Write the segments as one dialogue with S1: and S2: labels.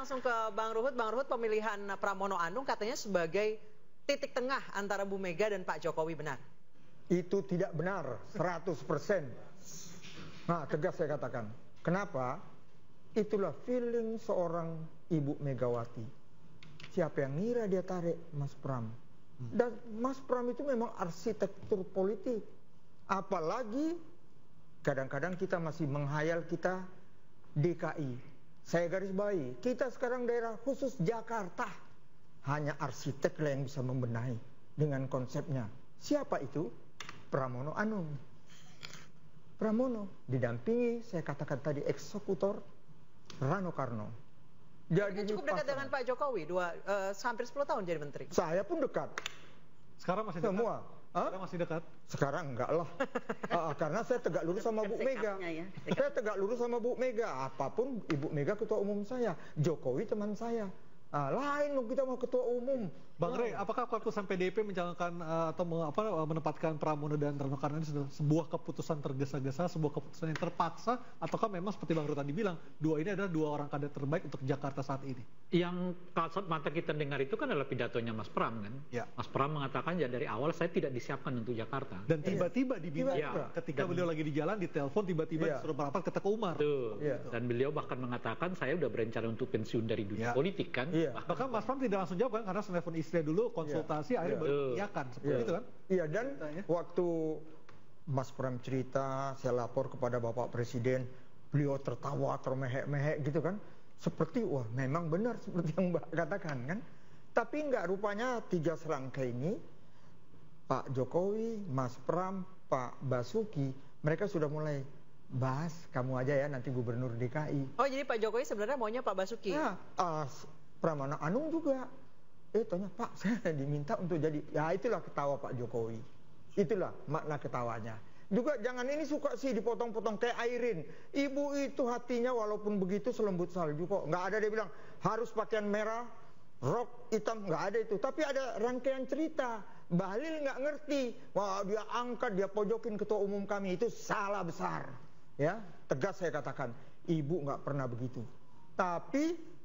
S1: langsung ke Bang Ruhut. Bang Ruhut, pemilihan Pramono Anung katanya sebagai titik tengah antara Bu Mega dan Pak Jokowi, benar?
S2: Itu tidak benar, 100%. Nah, tegas saya katakan. Kenapa? Itulah feeling seorang Ibu Megawati. Siapa yang ngira dia tarik Mas Pram? Dan Mas Pram itu memang arsitektur politik. Apalagi kadang-kadang kita masih menghayal kita DKI. Saya garis bawahi, kita sekarang daerah khusus Jakarta. Hanya arsitek lah yang bisa membenahi dengan konsepnya. Siapa itu? Pramono Anung. Pramono didampingi, saya katakan tadi, eksekutor Rano Karno.
S1: Jadi cukup dekat dengan Pak Jokowi, hampir 10 tahun jadi menteri.
S2: Saya pun dekat.
S3: Sekarang masih dekat?
S2: Semua.
S3: Sekarang masih dekat?
S2: Sekarang enggak lah. Karena saya tegak lurus sama Bu Mega. Saya tegak lurus sama Bu Mega. Apapun Ibu Mega ketua umum saya, Jokowi teman saya. Lain dong kita mau ketua umum.
S3: Bang Rey, apakah keputusan PDIP mencalonkan atau menempatkan Pramono dan Rano Karno ini sebuah keputusan tergesa-gesa, sebuah keputusan yang terpaksa, ataukah memang seperti Bang Ruhut tadi bilang, dua ini adalah dua orang kader terbaik untuk Jakarta saat ini?
S4: Yang saat mata kita dengar itu kan adalah pidatonya Mas Pram kan.
S3: Ya.
S4: Mas Pram mengatakan ya dari awal saya tidak disiapkan untuk Jakarta.
S3: Dan tiba-tiba dibilang
S4: Ya.
S3: ketika beliau lagi di jalan, ditelepon tiba-tiba disuruh merapat ke Teguh Umar.
S4: Betul.
S2: Ya.
S4: Dan beliau bahkan mengatakan saya udah berencana untuk pensiun dari dunia politik kan.
S2: Iya.
S3: Bahkan Mas Pram tidak langsung jawab kan, karena telepon istri dulu, konsultasi, akhirnya baru iyakan, seperti itu kan?
S2: Iya, dan waktu Mas Pram cerita, saya lapor kepada Bapak Presiden, beliau tertawa, termehek-mehek gitu kan. Seperti, wah memang benar seperti yang Mbak katakan kan. Tapi enggak, rupanya 3 serangkai ini, Pak Jokowi, Mas Pram, Pak Basuki, mereka sudah mulai bahas, kamu aja ya nanti gubernur DKI.
S1: Oh, jadi Pak Jokowi sebenarnya maunya Pak Basuki?
S2: Nah, Pramono Anung juga. Tanya, Pak, saya diminta untuk jadi. Ya itulah ketawa Pak Jokowi. Itulah makna ketawanya. Juga jangan ini suka sih dipotong-potong kayak Airin. Ibu itu hatinya walaupun begitu selembut salju kok. Nggak ada dia bilang harus pakaian merah, rok hitam, nggak ada itu. Tapi ada rangkaian cerita. Bahlil nggak ngerti. Wah, dia angkat, dia pojokin ketua umum kami, itu salah besar. Ya, tegas saya katakan. Ibu nggak pernah begitu. Tapi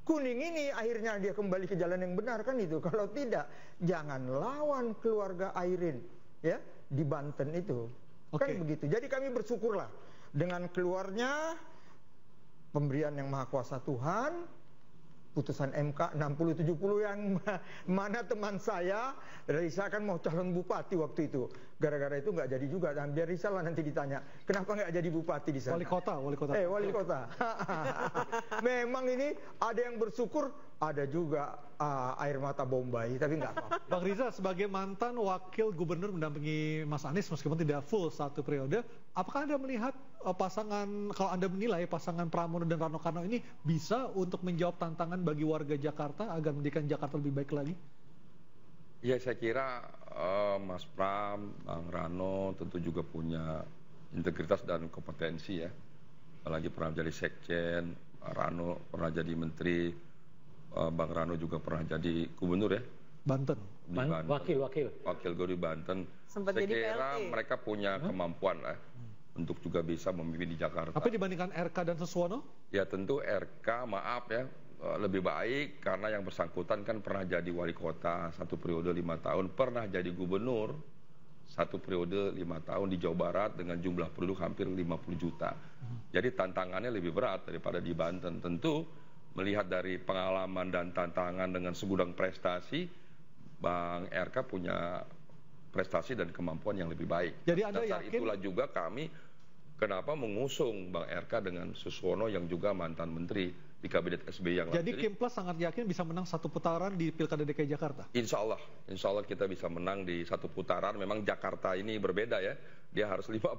S2: Kuning ini akhirnya dia kembali ke jalan yang benar kan itu. Kalau tidak, jangan lawan keluarga Airin ya di Banten itu. Kan begitu. Jadi kami bersyukurlah dengan keluarnya pemberian yang maha kuasa Tuhan, putusan MK 60-70 yang mana teman saya Risa kan mau calon bupati waktu itu. Gara-gara itu nggak jadi juga. Dan biar Risa lah nanti ditanya, kenapa nggak jadi bupati di sana?
S3: Wali kota.
S2: Wali kota. Memang ini ada yang bersyukur, ada juga air mata Bombay, tapi nggak apa-apa.
S3: Bang Riza, sebagai mantan wakil gubernur mendampingi Mas Anies meskipun tidak full 1 periode, apakah Anda melihat kalau Anda menilai pasangan Pramono dan Rano Karno ini bisa untuk menjawab tantangan bagi warga Jakarta agar menjadikan Jakarta lebih baik lagi?
S5: Ya, saya kira Mas Pram, Bang Rano tentu juga punya integritas dan kompetensi ya. Apalagi pernah jadi sekjen, Rano pernah jadi menteri, Bang Rano juga pernah jadi gubernur ya.
S3: Banten.
S4: Wakil
S5: gubernur Banten.
S1: Sempat
S5: saya
S1: jadi
S5: kira
S1: PLT.
S5: mereka punya kemampuan lah untuk juga bisa memimpin di Jakarta.
S3: Tapi dibandingkan RK dan Suswono?
S5: Ya tentu RK, maaf ya, lebih baik karena yang bersangkutan kan pernah jadi wali kota 1 periode 5 tahun, pernah jadi gubernur 1 periode 5 tahun di Jawa Barat dengan jumlah penduduk hampir 50 juta. Jadi tantangannya lebih berat daripada di Banten. Tentu melihat dari pengalaman dan tantangan dengan segudang prestasi, Bang RK punya prestasi dan kemampuan yang lebih baik.
S3: Jadi Anda
S5: Dasar
S3: yakin?
S5: itulah juga kami kenapa mengusung Bang RK dengan Suswono yang juga mantan menteri di kabinet SBY yang lalu.
S3: Jadi Kim Plus sangat yakin bisa menang 1 putaran di Pilkada DKI Jakarta?
S5: Insya Allah kita bisa menang di 1 putaran. Memang Jakarta ini berbeda ya, dia harus 50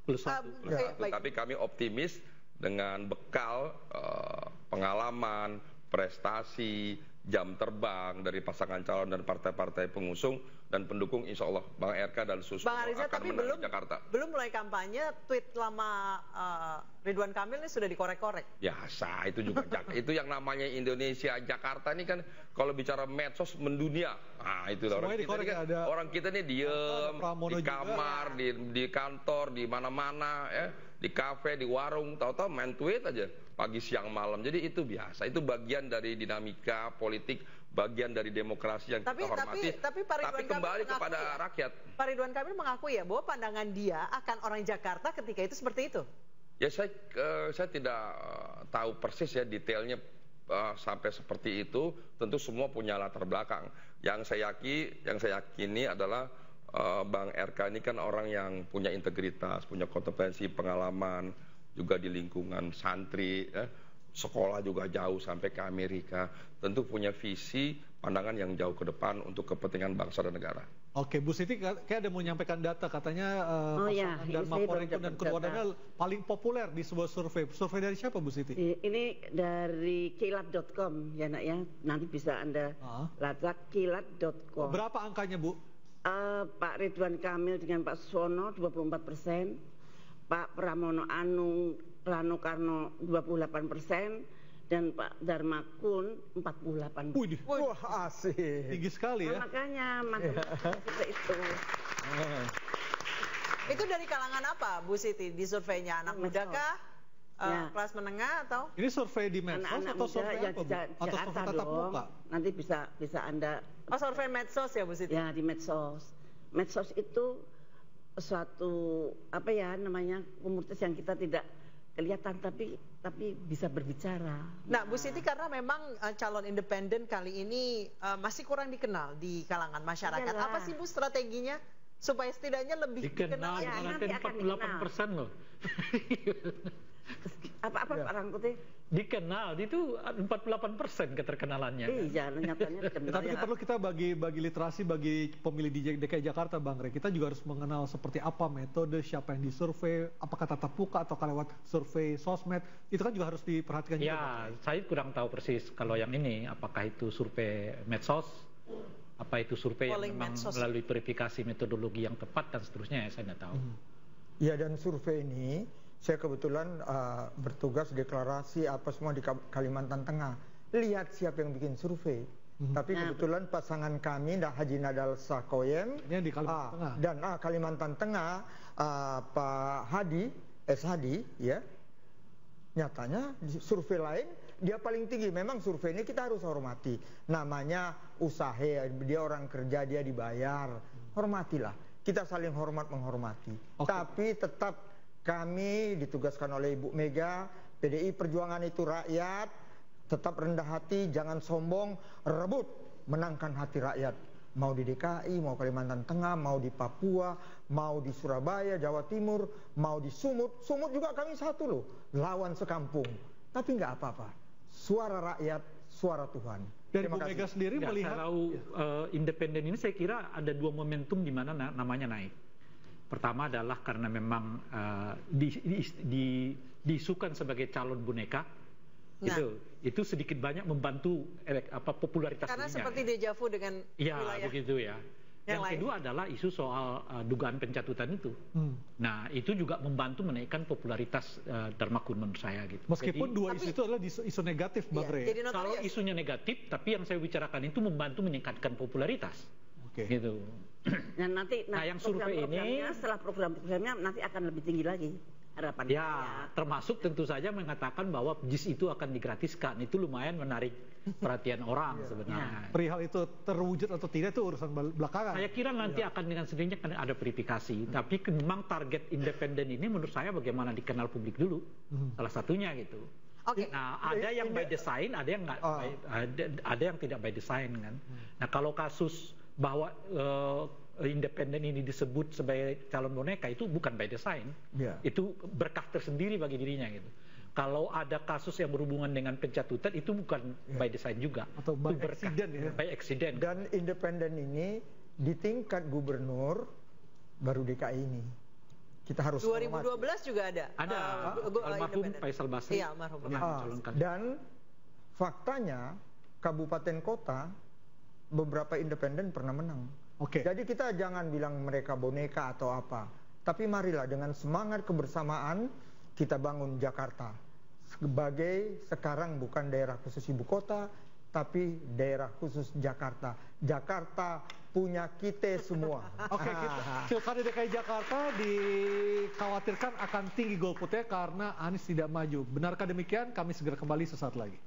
S4: plus 1.
S5: Tapi kami optimis dengan bekal pengalaman, prestasi, jam terbang dari pasangan calon dan partai-partai pengusung dan pendukung, insya Allah Bang RK dan Suswono
S1: Bang Ariza,
S5: akan
S1: tapi
S5: menang di Jakarta.
S1: belum mulai kampanye, tweet lama Ridwan Kamil ini sudah dikorek-korek.
S5: Biasa, itu juga itu yang namanya Indonesia Jakarta ini kan kalau bicara medsos mendunia. Nah, itu orang kita nih diem di kamar, di kantor, di mana-mana ya, di kafe, di warung, tahu-tahu main tweet aja. pagi, siang, malam. Jadi itu biasa. Itu bagian dari dinamika politik, bagian dari demokrasi yang kita hormati.
S1: Tapi Pak Ridwan Kamil
S5: kembali
S1: mengakui
S5: kepada rakyat.
S1: Pak Ridwan Kamil mengakui ya bahwa pandangan dia akan orang Jakarta ketika itu seperti itu.
S5: Ya saya tidak tahu persis ya detailnya sampai seperti itu. Tentu semua punya latar belakang. Yang saya yakini adalah Bang RK ini kan orang yang punya integritas, punya kompetensi, pengalaman, juga di lingkungan santri, sekolah juga jauh sampai ke Amerika. Tentu punya visi, pandangan yang jauh ke depan untuk kepentingan bangsa dan negara.
S3: Oke, Bu Siti kayak ada mau menyampaikan data katanya pasangan Dharma Porenkun dan keluarganya paling populer di sebuah survei. Survei dari siapa, Bu Siti?
S6: Ini dari kilat.com ya nak ya. Nanti bisa Anda lacak kilat.com.
S3: Berapa angkanya, Bu?
S6: Pak Ridwan Kamil dengan Pak Suwono 24%, Pak Pramono Anung Rano Karno 28%, dan Pak Dharma Kun 48%.
S2: Wah, asik.
S3: Tinggi sekali ya.
S6: Makanya seperti itu.
S1: Itu dari kalangan apa, Bu Siti, di surveinya? Anak muda kah? Kelas menengah atau?
S3: Ini survei di medsos
S6: Anak-anak
S3: atau
S6: muda
S3: survei
S6: ya
S3: apa, Bu? Atau
S6: Jakarta
S3: survei tatap
S6: dong.
S3: muka?
S6: Nanti bisa Anda.
S1: Oh, survei medsos ya, Bu Siti?
S6: Ya, di medsos. Medsos itu suatu apa ya namanya komunitas yang kita tidak kelihatan tapi bisa berbicara.
S1: Nah, Bu Siti, karena memang calon independen kali ini masih kurang dikenal di kalangan masyarakat.
S6: Iyalah.
S1: Apa sih, Bu, strateginya supaya setidaknya lebih dikenal?
S6: Ya,
S4: nanti
S6: nanti akan
S4: 48% loh.
S6: Apa Pak Rangkuti?
S4: Dikenal, itu 48% keterkenalannya.
S6: Iya, nyatanya dikenal.
S3: Tapi perlu kita bagi literasi bagi pemilih di DKI Jakarta, Bang Rey. Kita juga harus mengenal seperti apa metode, siapa yang disurvei, apakah tatap muka atau lewat survei sosmed. Itu kan juga harus diperhatikan juga.
S4: Ya, saya kurang tahu persis kalau yang ini apakah itu survei medsos, apa itu survei yang memang melalui verifikasi metodologi yang tepat dan seterusnya, ya saya tidak tahu.
S2: Ya, dan survei ini saya kebetulan bertugas deklarasi apa semua di Kalimantan Tengah. Lihat siapa yang bikin survei. Tapi kebetulan pasangan kami, Haji Nadal Sakoyem
S3: di Kalimantan Tengah.
S2: Dan Kalimantan Tengah, Pak Hadi, S. Hadi, ya, nyatanya di survei lain dia paling tinggi. Memang survei ini kita harus hormati. Namanya usaha, dia orang kerja, dia dibayar. Hormatilah. Kita saling hormat menghormati. Tapi tetap kami ditugaskan oleh Ibu Mega, PDI Perjuangan itu rakyat, tetap rendah hati, jangan sombong, rebut, menangkan hati rakyat. Mau di DKI, mau Kalimantan Tengah, mau di Papua, mau di Surabaya, Jawa Timur, mau di Sumut. Sumut juga kami satu loh, lawan sekampung. Tapi nggak apa-apa, suara rakyat, suara Tuhan.
S3: Dari Bu Mega sendiri melihat
S4: kalau independen ini saya kira ada dua momentum di mana namanya naik. Pertama adalah karena memang diisukan sebagai calon boneka, itu sedikit banyak membantu popularitas
S1: karena
S4: dirinya.
S1: Seperti dejavu dengan wilayah
S4: begitu ya. Yang kedua adalah isu soal dugaan pencatutan itu. Nah, itu juga membantu menaikkan popularitas Dharma Kun menurut saya gitu.
S3: Meskipun dua isu itu adalah isu negatif, Bang Rey.
S4: Kalau isunya negatif, tapi yang saya bicarakan itu membantu meningkatkan popularitas. Gitu.
S6: Dan nanti
S4: yang survei ini
S6: setelah program-programnya nanti akan lebih tinggi lagi harapan
S4: ya saya. Termasuk tentu saja mengatakan bahwa JIS itu akan digratiskan. Itu lumayan menarik perhatian orang sebenarnya.
S3: Perihal itu terwujud atau tidak itu urusan belakangan.
S4: Saya kira nanti akan dengan sendirinya akan ada verifikasi. Tapi memang target independen ini menurut saya bagaimana dikenal publik dulu. Salah satunya gitu. Nah, ada yang by design, ada yang nggak, ada yang tidak by design kan. Nah, kalau kasus bahwa independen ini disebut sebagai calon boneka itu bukan by design, itu berkah tersendiri bagi dirinya gitu. Kalau ada kasus yang berhubungan dengan pencatutan itu bukan by design juga,
S3: atau by accident ya.
S4: By accident.
S2: Dan independen ini di tingkat gubernur baru DKI ini. Kita harus
S1: 2012 juga ada.
S4: Ada almarhum Faisal Basri.
S1: Iya, almarhum.
S2: Dan faktanya kabupaten kota beberapa independen pernah menang. Jadi kita jangan bilang mereka boneka atau apa. Tapi marilah dengan semangat kebersamaan kita bangun Jakarta. Sebagai sekarang bukan daerah khusus ibu kota, tapi daerah khusus Jakarta. Jakarta punya kita semua.
S3: Oke, Pilkada DKI Jakarta dikhawatirkan akan tinggi golputnya karena Anies tidak maju. Benarkah demikian? Kami segera kembali sesaat lagi.